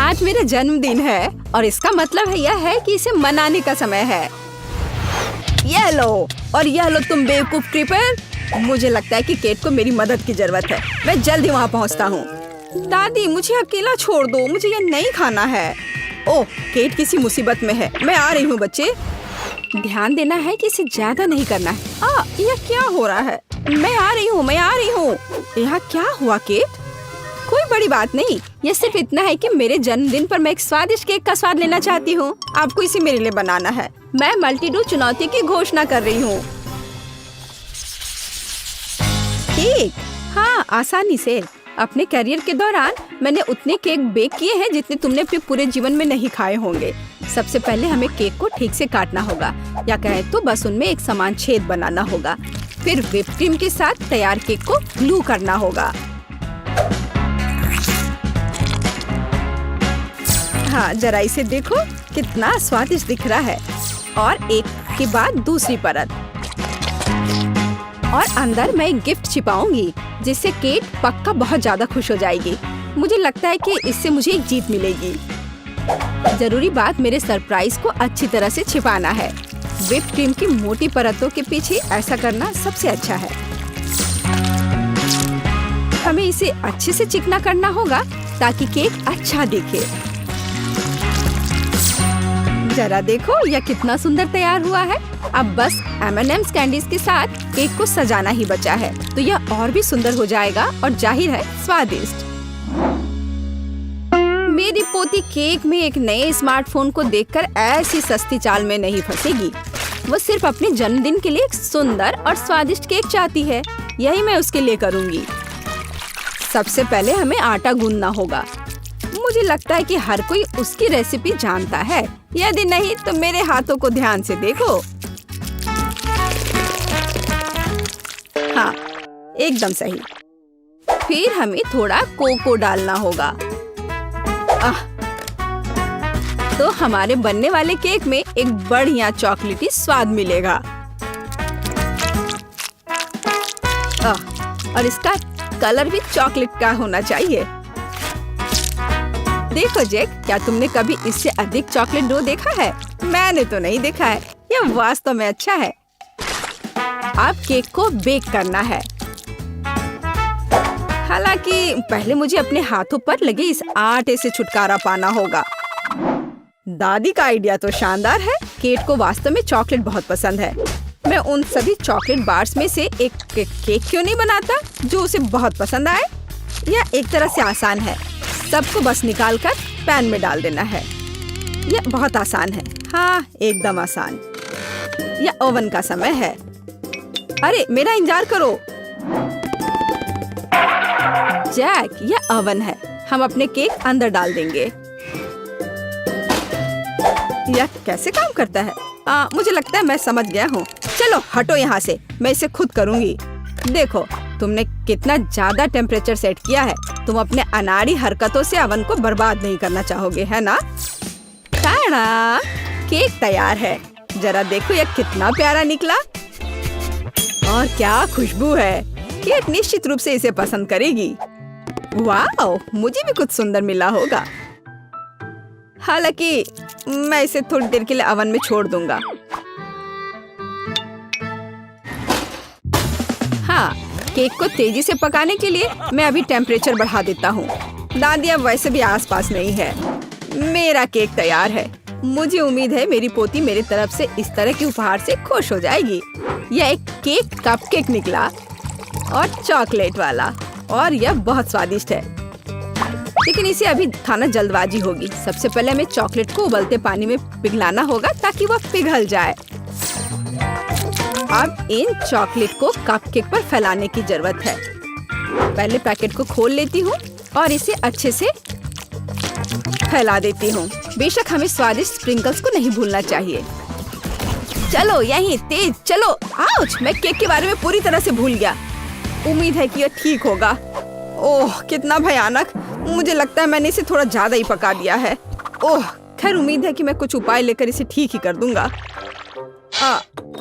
आज मेरा जन्मदिन है और इसका मतलब है यह है कि इसे मनाने का समय है। ये लो, और यह लो तुम बेवकूफ क्रीपर। मुझे लगता है कि केट को मेरी मदद की जरूरत है। मैं जल्दी वहाँ पहुँचता हूँ। दादी मुझे अकेला छोड़ दो, मुझे ये नहीं खाना है। ओह, केट किसी मुसीबत में है। मैं आ रही हूँ बच्चे। ध्यान देना है कि इसे ज्यादा नहीं करना है। यह क्या हो रहा है? मैं आ रही हूँ, मैं आ रही हूँ। यहाँ क्या हुआ केट? कोई बड़ी बात नहीं, यह सिर्फ इतना है कि मेरे जन्मदिन पर मैं एक स्वादिष्ट केक का स्वाद लेना चाहती हूँ। आपको इसे मेरे लिए बनाना है। मैं मल्टीडू चुनौती की घोषणा कर रही हूँ। केक? हाँ, आसानी से। अपने करियर के दौरान मैंने उतने केक बेक किए हैं जितने तुमने अपने पूरे जीवन में नहीं खाए होंगे। सबसे पहले हमें केक को ठीक से काटना होगा, या कहें तो बस उनमें एक समान छेद बनाना होगा। फिर व्हिप क्रीम के साथ तैयार केक को ग्लू करना होगा। हाँ, जरा इसे देखो, कितना स्वादिष्ट दिख रहा है। और एक के बाद दूसरी परत। और अंदर मैं एक गिफ्ट छिपाऊंगी जिससे केट पक्का बहुत ज्यादा खुश हो जाएगी। मुझे लगता है कि इससे मुझे एक जीत मिलेगी। जरूरी बात मेरे सरप्राइज को अच्छी तरह से छिपाना है। व्हिप क्रीम की मोटी परतों के पीछे ऐसा करना सबसे अच्छा है। हमें इसे अच्छे से चिकना करना होगा ताकि केक अच्छा दिखे। जरा देखो, यह कितना सुंदर तैयार हुआ है। अब बस M&M's कैंडीज के साथ केक को सजाना ही बचा है, तो यह और भी सुंदर हो जाएगा और जाहिर है स्वादिष्ट। मेरी पोती केक में एक नए स्मार्टफोन को देखकर ऐसी सस्ती चाल में नहीं फंसेगी। वो सिर्फ अपने जन्मदिन के लिए एक सुंदर और स्वादिष्ट केक चाहती है। यही मैं उसके लिए करूँगी। सबसे पहले हमें आटा गूंदना होगा। मुझे लगता है कि हर कोई उसकी रेसिपी जानता है। यदि नहीं तो मेरे हाथों को ध्यान से देखो। हाँ, एकदम सही। फिर हमें थोड़ा कोको डालना होगा। तो हमारे बनने वाले केक में एक बढ़िया चॉकलेटी स्वाद मिलेगा। और इसका कलर भी चॉकलेट का होना चाहिए। देखो जैक, क्या तुमने कभी इससे अधिक चॉकलेट डो देखा है? मैंने तो नहीं देखा है। यह वास्तव में अच्छा है। अब केक को बेक करना है। हालांकि पहले मुझे अपने हाथों पर लगे इस आटे से छुटकारा पाना होगा। दादी का आइडिया तो शानदार है। केट को वास्तव में चॉकलेट बहुत पसंद है। मैं उन सभी चॉकलेट बार्स में से एक केक क्यों नहीं बनाता जो उसे बहुत पसंद आए? यह एक तरह से आसान है। सबको बस निकालकर पैन में डाल देना है। यह बहुत आसान है। हाँ, एकदम आसान। यह ओवन का समय है। अरे मेरा इंतजार करो। जैक, यह ओवन है। हम अपने केक अंदर डाल देंगे। यह कैसे काम करता है? मुझे लगता है मैं समझ गया हूँ। चलो हटो यहाँ से, मैं इसे खुद करूँगी। देखो, तुमने कितना ज्यादा टेम्परेचर सेट किया है। तुम अपने अनाड़ी हरकतों से अवन को बर्बाद नहीं करना चाहोगे, है ना? टाड़ा! केक तैयार है। जरा देखो यह कितना प्यारा निकला। और क्या खुशबू है। केक निश्चित रूप से इसे पसंद करेगी। वाह, मुझे भी कुछ सुंदर मिला होगा। हालांकि मैं इसे थोड़ी देर के लिए अवन में छोड़ दूंगा। हाँ, केक को तेजी से पकाने के लिए मैं अभी टेम्परेचर बढ़ा देता हूँ। दादी अब वैसे भी आसपास नहीं है। मेरा केक तैयार है। मुझे उम्मीद है मेरी पोती मेरी तरफ से इस तरह के उपहार से खुश हो जाएगी। यह एक केक कपकेक निकला और चॉकलेट वाला, और यह बहुत स्वादिष्ट है। लेकिन इसे अभी खाना जल्दबाजी होगी। सबसे पहले हमें चॉकलेट को उबलते पानी में पिघलाना होगा ताकि वह पिघल जाए। अब इन चॉकलेट को कपकेक पर फैलाने की जरूरत है। पहले पैकेट को खोल लेती हूँ और इसे अच्छे से फैला देती हूँ। बेशक हमें स्वादिष्ट स्प्रिंकल्स को नहीं भूलना चाहिए। चलो यहीं तेज चलो। आउच! मैं केक के बारे में पूरी तरह से भूल गया। उम्मीद है कि यह ठीक होगा। ओह, कितना भयानक। मुझे लगता है मैंने इसे थोड़ा ज्यादा ही पका दिया है। ओह, खैर उम्मीद है कि मैं कुछ उपाय लेकर इसे ठीक ही कर दूंगा।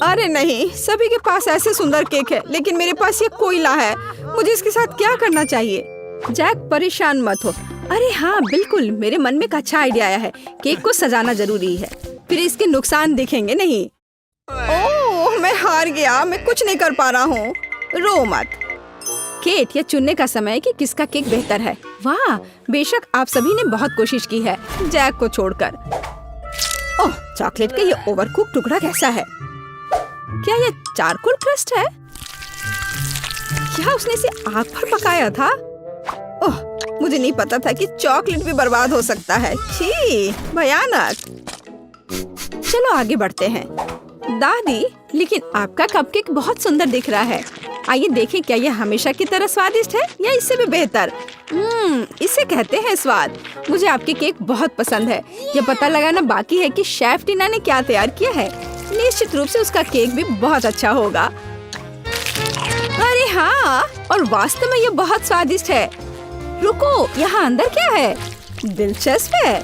अरे नहीं, सभी के पास ऐसे सुंदर केक है, लेकिन मेरे पास ये कोयला है। मुझे इसके साथ क्या करना चाहिए? जैक, परेशान मत हो। अरे हाँ बिल्कुल, मेरे मन में एक अच्छा आइडिया आया है। केक को सजाना जरूरी है, फिर इसके नुकसान दिखेंगे नहीं। ओह, मैं हार गया, मैं कुछ नहीं कर पा रहा हूँ। रो मत। केट, यह चुनने का समय है कि किसका केक बेहतर है। वाह, बेशक आप सभी ने बहुत कोशिश की है, जैक को छोड़कर। ओह, चॉकलेट का ये ओवरकुक टुकड़ा कैसा है? क्या ये चारकोल क्रस्ट है? क्या उसने इसे आग पर पकाया था? ओह, मुझे नहीं पता था कि चॉकलेट भी बर्बाद हो सकता है। छी, भयानक। चलो आगे बढ़ते हैं। दादी, लेकिन आपका कपकेक बहुत सुंदर दिख रहा है। आइए देखें, क्या यह हमेशा की तरह स्वादिष्ट है या इससे भी बेहतर? इसे कहते हैं स्वाद। मुझे आपके केक बहुत पसंद है। यह पता लगाना बाकी है कि शेफ टीना ने क्या तैयार किया है। निश्चित रूप से उसका केक भी बहुत अच्छा होगा। अरे हाँ, और वास्तव में यह बहुत स्वादिष्ट है। रुको, यहाँ अंदर क्या है? दिलचस्प है।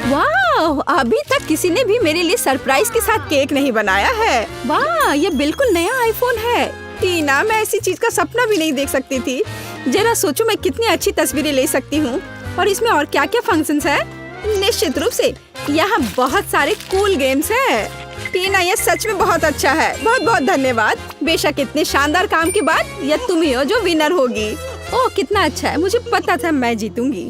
वाह, अभी तक किसी ने भी मेरे लिए सरप्राइज के साथ केक नहीं बनाया है। वाह, ये बिल्कुल नया आईफोन है। टीना, मैं ऐसी चीज का सपना भी नहीं देख सकती थी। जरा सोचो मैं कितनी अच्छी तस्वीरें ले सकती हूँ। और इसमें और क्या क्या फंक्शंस हैं? निश्चित रूप से यहाँ बहुत सारे कूल गेम्स हैं। टीना, यह सच में बहुत अच्छा है। बहुत बहुत धन्यवाद। बेशक इतने शानदार काम के बाद यह तुम ही हो जो विनर होगी। ओह, कितना अच्छा है, मुझे पता था मैं जीतूंगी।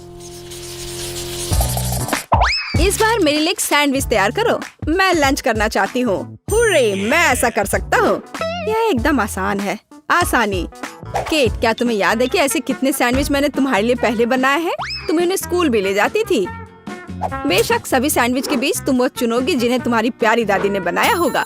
इस बार मेरे लिए एक सैंडविच तैयार करो। मैं लंच करना चाहती हूँ। हुर्रे, मैं ऐसा कर सकता हूँ। यह एकदम आसान है। आसानी। केट, क्या तुम्हें याद है कि ऐसे कितने सैंडविच मैंने तुम्हारे लिए पहले बनाए हैं? तुम उन्हें स्कूल भी ले जाती थी। बेशक सभी सैंडविच के बीच तुम वो चुनोगी जिन्हें तुम्हारी प्यारी दादी ने बनाया होगा।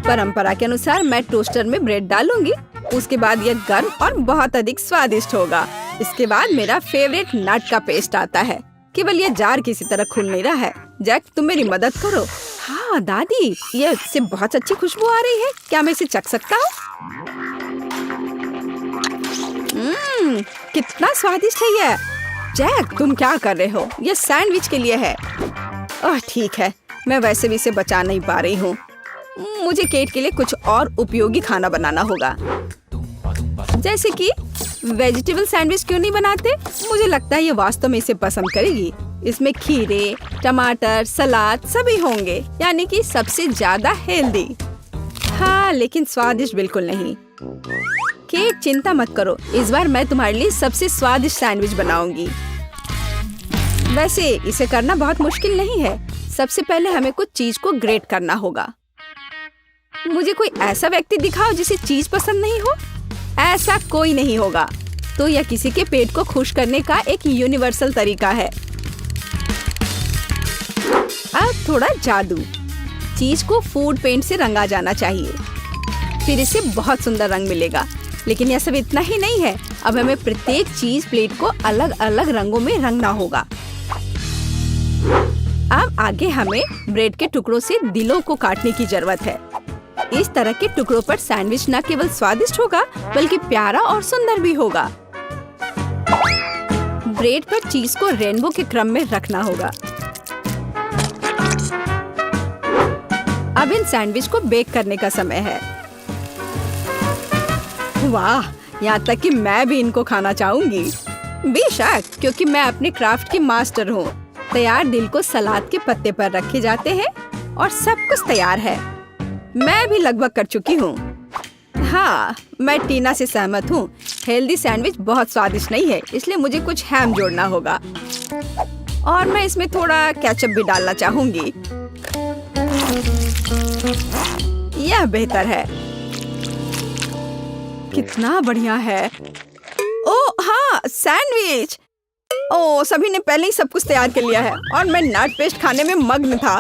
परंपरा के अनुसार मैं टोस्टर में ब्रेड डालूंगी। उसके बाद यह गर्म और बहुत अधिक स्वादिष्ट होगा। इसके बाद मेरा फेवरेट नट का पेस्ट आता है। केवल यह जार किसी तरह खुल नहीं रहा है। जैक, तुम मेरी मदद करो। हाँ दादी, यह इससे बहुत अच्छी खुशबू आ रही है। क्या मैं इसे चख सकता हूँ? कितना स्वादिष्ट है यह। जैक, तुम क्या कर रहे हो? यह सैंडविच के लिए है। ओह ठीक है, मैं वैसे भी इसे बचा नहीं पा रही हूँ। मुझे केट के लिए कुछ और उपयोगी खाना बनाना होगा। जैसे कि वेजिटेबल सैंडविच क्यों नहीं बनाते? मुझे लगता है ये वास्तव में इसे पसंद करेगी। इसमें खीरे, टमाटर, सलाद सभी होंगे, यानी कि सबसे ज्यादा हेल्दी। हाँ, लेकिन स्वादिष्ट बिल्कुल नहीं। केट, चिंता मत करो, इस बार मैं तुम्हारे लिए सबसे स्वादिष्ट सैंडविच बनाऊंगी। वैसे इसे करना बहुत मुश्किल नहीं है। सबसे पहले हमें कुछ चीज को ग्रेट करना होगा। मुझे कोई ऐसा व्यक्ति दिखाओ जिसे चीज पसंद नहीं हो। ऐसा कोई नहीं होगा। तो यह किसी के पेट को खुश करने का एक यूनिवर्सल तरीका है। अब थोड़ा जादू। चीज को फूड पेंट से रंगा जाना चाहिए, फिर इसे बहुत सुंदर रंग मिलेगा। लेकिन यह सब इतना ही नहीं है। अब हमें प्रत्येक चीज प्लेट को अलग अलग रंगों में रंगना होगा। अब आगे हमें ब्रेड के टुकड़ों से दिलों को काटने की जरूरत है। इस तरह के टुकड़ों पर सैंडविच न केवल स्वादिष्ट होगा बल्कि प्यारा और सुंदर भी होगा। ब्रेड पर चीज को रेनबो के क्रम में रखना होगा। अब इन सैंडविच को बेक करने का समय है। वाह, यहाँ तक कि मैं भी इनको खाना चाहूंगी। बेशक, क्योंकि मैं अपने क्राफ्ट की मास्टर हूँ। तैयार दिल को सलाद के पत्ते पर रखे जाते हैं और सब कुछ तैयार है। मैं भी लगभग कर चुकी हूँ। हाँ, मैं टीना से सहमत हूँ। हेल्दी सैंडविच बहुत स्वादिष्ट नहीं है, इसलिए मुझे कुछ हैम जोड़ना होगा। और मैं इसमें थोड़ा केचप भी डालना चाहूंगी। यह बेहतर है। कितना बढ़िया है। ओह हाँ, सैंडविच। ओह, सभी ने पहले ही सब कुछ तैयार कर लिया है और मैं नट पेस्ट खाने में मग्न था।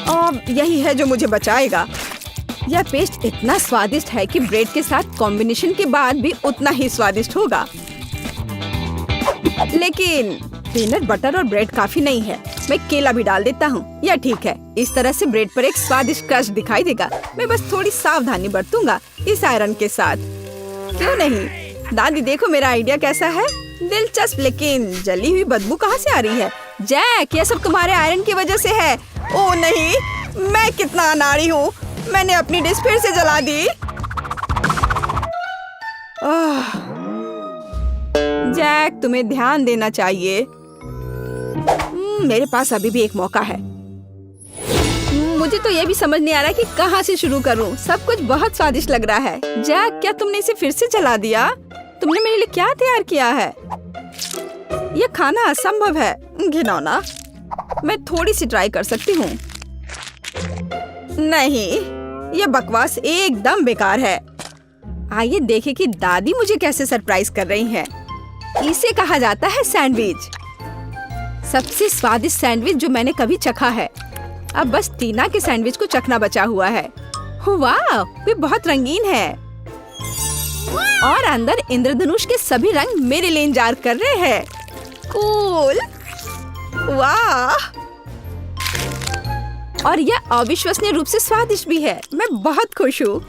और यही है जो मुझे बचाएगा। यह पेस्ट इतना स्वादिष्ट है कि ब्रेड के साथ कॉम्बिनेशन के बाद भी उतना ही स्वादिष्ट होगा। लेकिन पीनट बटर और ब्रेड काफी नहीं है। मैं केला भी डाल देता हूँ। यह ठीक है। इस तरह से ब्रेड पर एक स्वादिष्ट क्रस्ट दिखाई देगा। मैं बस थोड़ी सावधानी बरतूंगा इस आयरन के साथ। क्यों नहीं? दादी देखो मेरा आइडिया कैसा है। दिलचस्प, लेकिन जली हुई बदबू कहाँ से आ रही है? जैक, यह सब तुम्हारे आयरन की वजह से है। ओह नहीं, मैं कितना अनाड़ी हूँ। मैंने अपनी डिश फिर से जला दी। जैक, तुम्हें ध्यान देना चाहिए। मेरे पास अभी भी एक मौका है। मुझे तो ये भी समझ नहीं आ रहा कि कहाँ से शुरू करूँ। सब कुछ बहुत स्वादिष्ट लग रहा है। जैक, क्या तुमने इसे फिर से जला दिया? तुमने मेरे लिए क्या तैयार किया है? यह खाना असंभव है, घिनौना। मैं थोड़ी सी ट्राई कर सकती हूँ। नहीं, यह बकवास एकदम बेकार है। आइए देखें कि दादी मुझे कैसे सरप्राइज कर रही हैं। इसे कहा जाता है सैंडविच। सबसे स्वादिष्ट सैंडविच जो मैंने कभी चखा है। अब बस टीना के सैंडविच को चखना बचा हुआ है। वाह, वे बहुत रंगीन है और अंदर इंद्रधनुष के सभी रंग मेरे लिए इंतजार कर रहे हैं। कूल, वाह! और यह अविश्वसनीय रूप से स्वादिष्ट भी है। मैं बहुत खुश हूँ,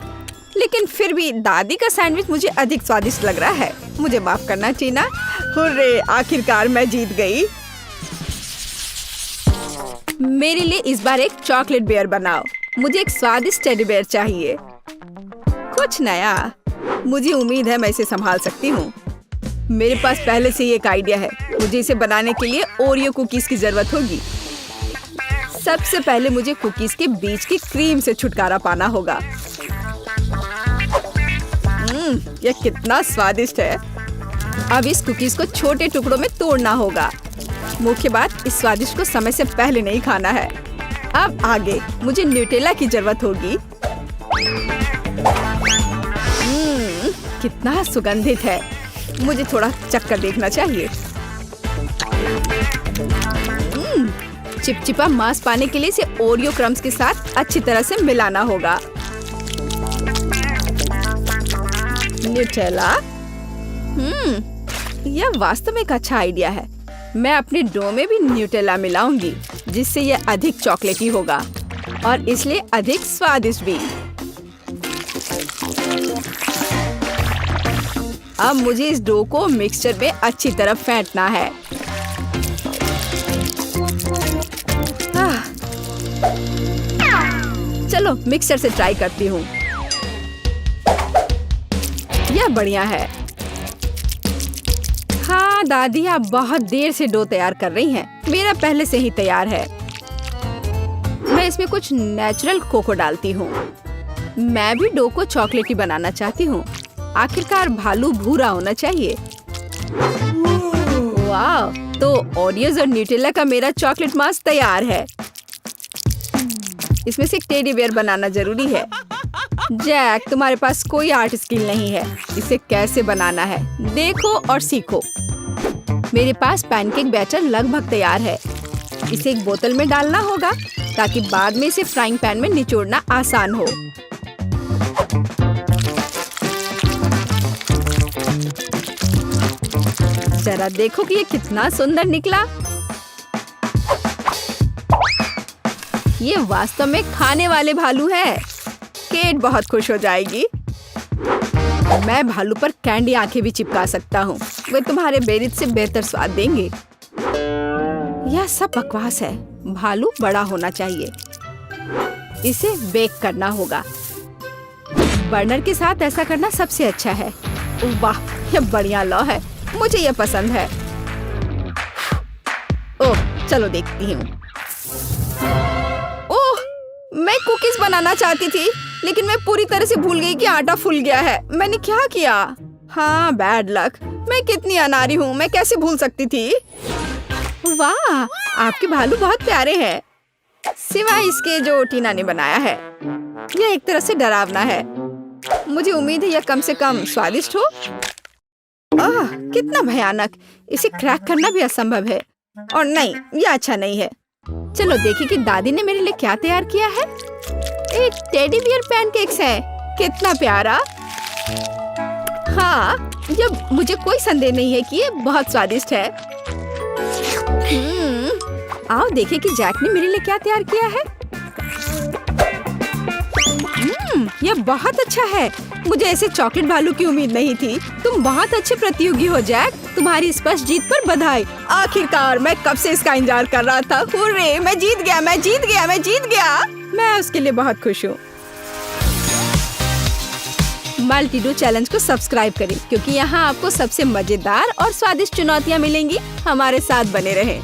लेकिन फिर भी दादी का सैंडविच मुझे अधिक स्वादिष्ट लग रहा है। मुझे माफ करना टीना। हुर्रे, आखिरकार मैं जीत गई। मेरे लिए इस बार एक चॉकलेट बेयर बनाओ। मुझे एक स्वादिष्ट टेडी बेयर चाहिए, कुछ नया। मुझे उम्मीद है मैं इसे संभाल सकती हूँ। मेरे पास पहले से ही एक आइडिया है। मुझे इसे बनाने के लिए ओरियो कुकीज की जरूरत होगी। सबसे पहले मुझे कुकीज के बीच की क्रीम से छुटकारा पाना होगा। यह कितना स्वादिष्ट है। अब इस कुकीज को छोटे टुकड़ों में तोड़ना होगा। मुख्य बात, इस स्वादिष्ट को समय से पहले नहीं खाना है। अब आगे मुझे न्यूटेला की जरूरत होगी। कितना सुगंधित है। मुझे थोड़ा चक्कर देखना चाहिए। चिपचिपा मांस पाने के लिए इसे ओरियो क्रम्स के साथ अच्छी तरह से मिलाना होगा। न्यूटेला, यह वास्तव में एक अच्छा आइडिया है। मैं अपने डो में भी न्यूटेला मिलाऊंगी, जिससे यह अधिक चॉकलेटी होगा और इसलिए अधिक स्वादिष्ट भी। अब मुझे इस डो को मिक्सचर में अच्छी तरह फेंटना है। चलो मिक्सचर से ट्राई करती हूँ। यह बढ़िया है। हाँ दादी, आप बहुत देर से डो तैयार कर रही हैं। मेरा पहले से ही तैयार है। मैं इसमें कुछ नेचुरल कोको डालती हूँ। मैं भी डो को चॉकलेटी बनाना चाहती हूँ। आखिरकार भालू भूरा होना चाहिए। वाह, तो ओरियोज और न्यूटेला का मेरा चॉकलेट मास्क तैयार है। इसमें से एक टेडी बेयर बनाना जरूरी है। जैक, तुम्हारे पास कोई आर्ट स्किल नहीं है। इसे कैसे बनाना है देखो और सीखो। मेरे पास पैनकेक बैटर लगभग तैयार है। इसे एक बोतल में डालना होगा ताकि बाद में इसे फ्राइंग पैन में निचोड़ना आसान हो। जरा देखो कि ये कितना सुंदर निकला। ये वास्तव में खाने वाले भालू है। केट बहुत खुश हो जाएगी। मैं भालू पर कैंडी आंखें भी चिपका सकता हूँ। वे तुम्हारे बेरित से बेहतर स्वाद देंगे। यह सब बकवास है। भालू बड़ा होना चाहिए। इसे बेक करना होगा। बर्नर के साथ ऐसा करना सबसे अच्छा है। वाह, यह बढ़िया लौ है। मुझे यह पसंद है। ओह, चलो देखती हूँ। ओह, मैं कुकीज बनाना चाहती थी, लेकिन मैं पूरी तरह से भूल गई कि आटा फूल गया है। मैंने क्या किया? हाँ, बैड लक। मैं कितनी अनाड़ी हूँ। मैं कैसे भूल सकती थी? वाह, आपके भालू बहुत प्यारे हैं, सिवाय इसके जो टीना ने बनाया है। यह एक तरह से डरावना है। मुझे उम्मीद है यह कम से कम स्वादिष्ट हो। आह, कितना भयानक। इसे क्रैक करना भी असंभव है। और नहीं, यह अच्छा नहीं है। चलो देखिए कि दादी ने मेरे लिए क्या तैयार किया है। एक टेडी बियर पैनकेक्स है। कितना प्यारा। हाँ, जब मुझे कोई संदेह नहीं है कि ये बहुत स्वादिष्ट है। आओ देखें कि जैक ने मेरे लिए क्या तैयार किया है। यह बहुत अच्छा है। मुझे ऐसे चॉकलेट भालू की उम्मीद नहीं थी। तुम बहुत अच्छे प्रतियोगी हो जैक। तुम्हारी स्पष्ट जीत पर बधाई। आखिरकार, मैं कब से इसका इंतजार कर रहा था। हुर्रे, मैं जीत गया, मैं जीत गया, मैं जीत गया। मैं उसके लिए बहुत खुश हूँ। मल्टीडू चैलेंज को सब्सक्राइब करें, क्योंकि यहाँ आपको सबसे मजेदार और स्वादिष्ट चुनौतियाँ मिलेंगी। हमारे साथ बने रहें।